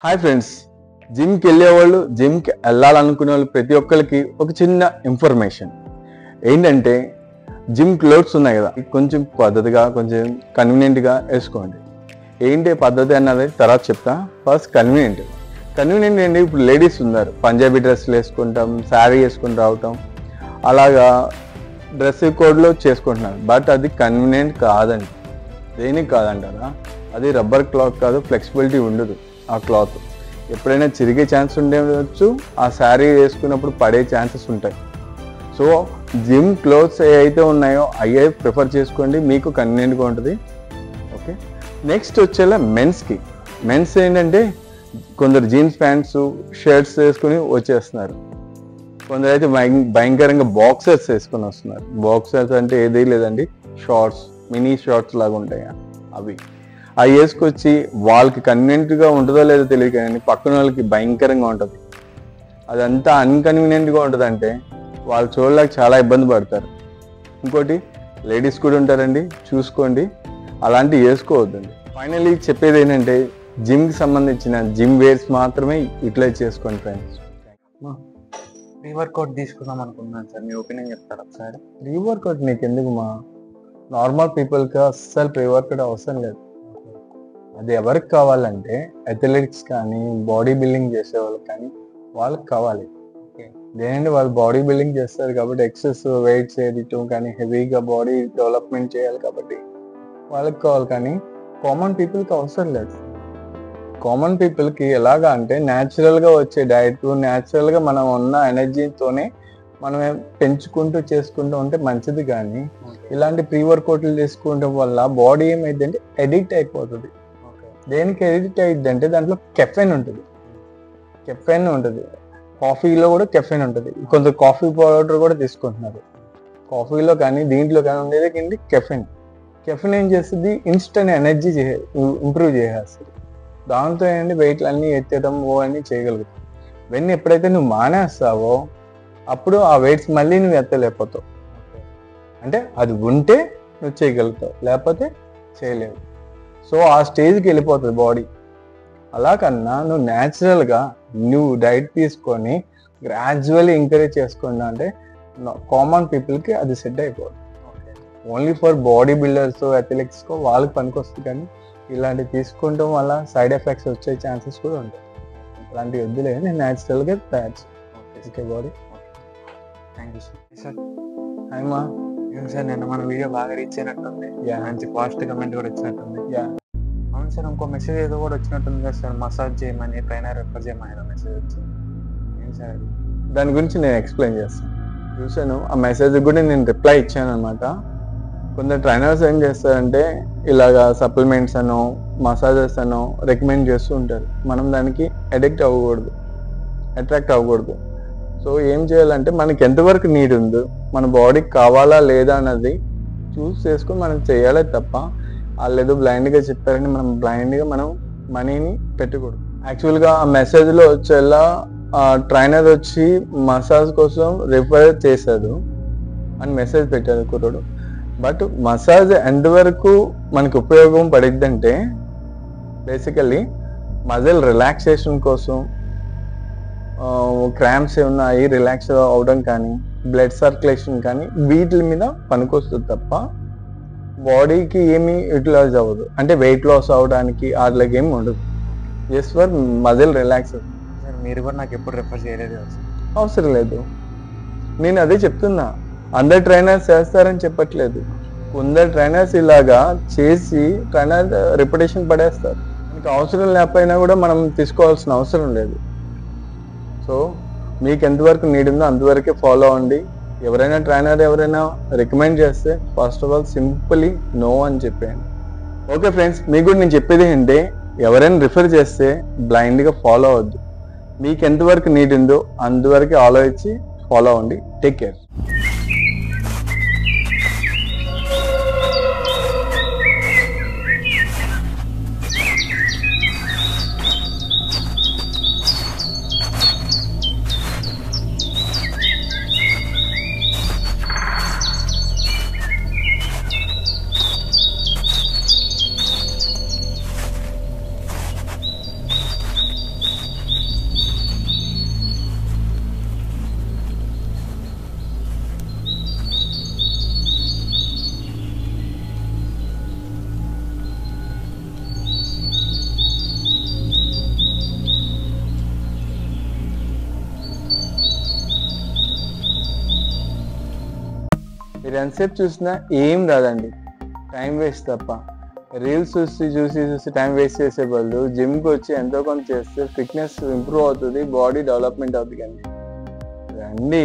Hi friends, జిమ్కి వెళ్ళేవాళ్ళు, జిమ్కి వెళ్ళాలనుకునే వాళ్ళు ప్రతి ఒక్కరికి ఒక చిన్న ఇన్ఫర్మేషన్ ఏంటంటే జిమ్ క్లోత్స్ ఉన్నాయి కదా, కొంచెం పద్ధతిగా కొంచెం కన్వీనియంట్గా వేసుకోండి. ఏంటి పద్ధతి అన్నది తర్వాత చెప్తా. ఫస్ట్ కన్వీనియంట్ ఏంటి, ఇప్పుడు లేడీస్ ఉన్నారు, పంజాబీ డ్రెస్సులు వేసుకుంటాం, శారీ వేసుకుని రావటం, అలాగా డ్రెస్ కోడ్లో చేసుకుంటున్నారు. బట్ అది కన్వీనియంట్ కాదండి. దేనికి కాదంటారా? అది రబ్బర్ క్లాత్ కాదు, ఫ్లెక్సిబిలిటీ ఉండదు. ఆ క్లాత్ ఎప్పుడైనా చిరిగే ఛాన్స్ ఉండవచ్చు, ఆ శారీ వేసుకున్నప్పుడు పడే ఛాన్సెస్ ఉంటాయి. సో జిమ్ క్లోత్స్ ఏవైతే ఉన్నాయో అవి ప్రిఫర్ చేసుకోండి, మీకు కన్వీనియంట్గా ఉంటుంది. ఓకే, నెక్స్ట్ వచ్చేలా మెన్స్ ఏంటంటే కొందరు జీన్స్ ప్యాంట్స్ షర్ట్స్ వేసుకుని వచ్చేస్తున్నారు, కొందరు అయితే భయంకరంగా బాక్సర్స్ వేసుకొని వస్తున్నారు. బాక్సర్స్ అంటే ఏదీ లేదండి, షార్ట్స్, మినీ షార్ట్స్ లాగా ఉంటాయి అవి వేసుకొచ్చి వాళ్ళకి కన్వీనియంట్గా ఉంటుందో లేదో తెలియదు, కానీ పక్కన వాళ్ళకి భయంకరంగా ఉంటుంది. అదంతా అన్కన్వీనియంట్గా ఉంటుంది, అంటే వాళ్ళు చూడలేక చాలా ఇబ్బంది పడతారు. ఇంకోటి లేడీస్ కూడా ఉంటారండి, చూసుకోండి, అలాంటివి వేసుకోవద్దండి. ఫైనల్లీ చెప్పేది ఏంటంటే జిమ్కి సంబంధించిన జిమ్ వేర్స్ మాత్రమే యూటిలైజ్ చేసుకోండి ఫ్రెండ్స్. ప్రీ వర్కౌట్ తీసుకుందాం అనుకున్నాను సార్, మీ ఒపీనియన్ చెప్తారా ఒకసారి? ప్రీ వర్కౌట్ నీకు ఎందుకు మా నార్మల్ పీపుల్కి అస్సలు ప్రీ వర్కౌట్ అవసరం లేదు. అది ఎవరికి కావాలంటే అథ్లెటిక్స్ కానీ బాడీ బిల్డింగ్ చేసే వాళ్ళకి కానీ వాళ్ళకి కావాలి. దేనంటే వాళ్ళు బాడీ బిల్డింగ్ చేస్తారు కాబట్టి ఎక్సెస్ వెయిట్స్ చేయడం కానీ హెవీగా బాడీ డెవలప్మెంట్ చేయాలి కాబట్టి వాళ్ళకి కావాలి, కానీ కామన్ పీపుల్కి అవసరం లేదు. కామన్ పీపుల్కి ఎలాగా అంటే న్యాచురల్గా వచ్చే డైట్, న్యాచురల్గా మనం ఉన్న ఎనర్జీతోనే మనం పెంచుకుంటూ చేసుకుంటూ ఉంటే మంచిది. కానీ ఇలాంటి ప్రీ వర్కౌట్లు చేసుకోవడం వల్ల బాడీ ఏమైందంటే ఎడిక్ట్ అయిపోతుంది. దేనికి ఎడిక్ట్ అయ్యిద్ది అంటే దాంట్లో కెఫెన్ ఉంటుంది. కాఫీలో కూడా కెఫెన్ ఉంటుంది. కొంత కాఫీ పౌడర్ కూడా తీసుకుంటున్నారు. కాఫీలో కానీ దీంట్లో కానీ ఉండేది ఏంటి, కెఫెన్ ఏం చేస్తుంది, ఇన్స్టెంట్ ఎనర్జీ ఇంప్రూవ్ చేసేస్తుంది. దాంతో ఏంటి వెయిట్లు అన్నీ ఎత్తడం అన్నీ చేయగలుగుతావు. ఇవన్నీ ఎప్పుడైతే నువ్వు మానేస్తావో అప్పుడు ఆ వెయిట్స్ మళ్ళీ నువ్వు ఎత్తలేకపోతావు. అంటే అది ఉంటే నువ్వు చేయగలుగుతావు, లేకపోతే చేయలేవు. సో ఆ స్టేజ్కి వెళ్ళిపోతుంది బాడీ. అలా కన్నా నువ్వు న్యాచురల్గా నువ్వు డైట్ తీసుకొని గ్రాడ్యువల్లీ ఎంకరేజ్ చేసుకున్నా అంటే కామన్ పీపుల్కి అది సెట్ అయిపోతుంది. ఓన్లీ ఫర్ బాడీ బిల్డర్స్, అథ్లెటిక్స్కో వాళ్ళకి పనికి వస్తుంది, కానీ ఇలాంటివి తీసుకుంటాం వల్ల సైడ్ ఎఫెక్ట్స్ వచ్చే ఛాన్సెస్ కూడా ఉంటాయి. అలాంటివి వద్దులే, నేను న్యాచురల్గా తయారు చేస్తాను body. Thank you sir. Hi మా. ఏం సార్, నిన్న మన వీడియో బాగా రీచ్ అయినట్టుంది, మంచి పాజిటివ్ కమెంట్ కూడా వచ్చినట్టుంది. అవును సార్, ఇంకో మెసేజ్ ఏదో కూడా వచ్చినట్టుంది కదా సార్, మసాజ్ చేయమని, ట్రైనర్ రెఫర్ చేయమని ఏదో మెసేజ్ వచ్చింది. ఏం సార్ అది? దాని గురించి నేను ఎక్స్ప్లెయిన్ చేస్తాను. చూసాను, ఆ మెసేజ్ కూడా నేను రిప్లై ఇచ్చాను అనమాట. కొందరు ట్రైనర్స్ ఏం చేస్తారంటే ఇలాగా సప్లిమెంట్స్ అనో మసాజెస్ అనో రికమెండ్ చేస్తూ ఉంటారు. మనం దానికి అట్రాక్ట్ అవ్వకూడదు. సో ఏం చేయాలంటే మనకి ఎంతవరకు నీడ్ ఉందో, మన బాడీకి కావాలా లేదా అన్నది చూస్ చేసుకొని మనం చేయాలి తప్ప వాళ్ళు ఏదో బ్లైండ్గా చెప్పారని మనం మనీని పెట్టకూడదు. యాక్చువల్గా ఆ మెసేజ్లో వచ్చేలా ట్రైనర్ వచ్చి మసాజ్ కోసం రిఫర్ చేశాడు అని మెసేజ్ పెట్టాడు కుర్రాడు. బట్ మసాజ్ ఎంతవరకు మనకు ఉపయోగం పడిద్దంటే బేసికల్లీ మజిల్ రిలాక్సేషన్ కోసం, క్రాంప్స్ ఉన్నాయి రిలాక్స్ అవడం కానీ, బ్లడ్ సర్క్యులేషన్ కానీ వీటి మీద పనికొస్తుంది తప్ప బాడీకి ఏమీ యూటిలైజ్ అవ్వదు. అంటే వెయిట్ లాస్ అవడానికి అట్లాగే ఏమి ఉండదు. Just for muscle relaxation. Sir మీరు కూడా నాకు ఎప్పుడు రెఫర్ చేయలేదు అవసరం లేదు. నేను అదే చెప్తున్నా, అందరు ట్రైనర్స్ చేస్తారని చెప్పట్లేదు. కొందరు ట్రైనర్స్ ఇలాగా చేసి ట్రైనర్ రెప్యుటేషన్ పడేస్తారు. మనకి అవసరం లేకపోయినా కూడా మనం తీసుకోవాల్సిన అవసరం లేదు. సో మీకు ఎంతవరకు నీడ్ ఉందో అంతవరకే ఫాలో అవ్వండి. ఎవరైనా రికమెండ్ చేస్తే first of all simply no అని చెప్పాను. ఓకే ఫ్రెండ్స్, మీకు కూడా నేను చెప్పేది ఏంటంటే ఎవరైనా రిఫర్ చేస్తే బ్లైండ్గా ఫాలో అవ్వద్దు. మీకు ఎంతవరకు నీడ్ ఉందో అంతవరకు ఆలోచించి ఫాలో అవ్వండి. Take care. మీరు ఎంతసేపు చూసినా ఏం రాదండి, టైం వేస్ట్ తప్ప. రీల్స్ చూసి టైం వేస్ట్ చేసే బదులు జిమ్కి వచ్చి ఎంతో కొంత చేస్తే ఫిట్నెస్ ఇంప్రూవ్ అవుతుంది, బాడీ డెవలప్మెంట్ అవుతుంది. అండి రండి.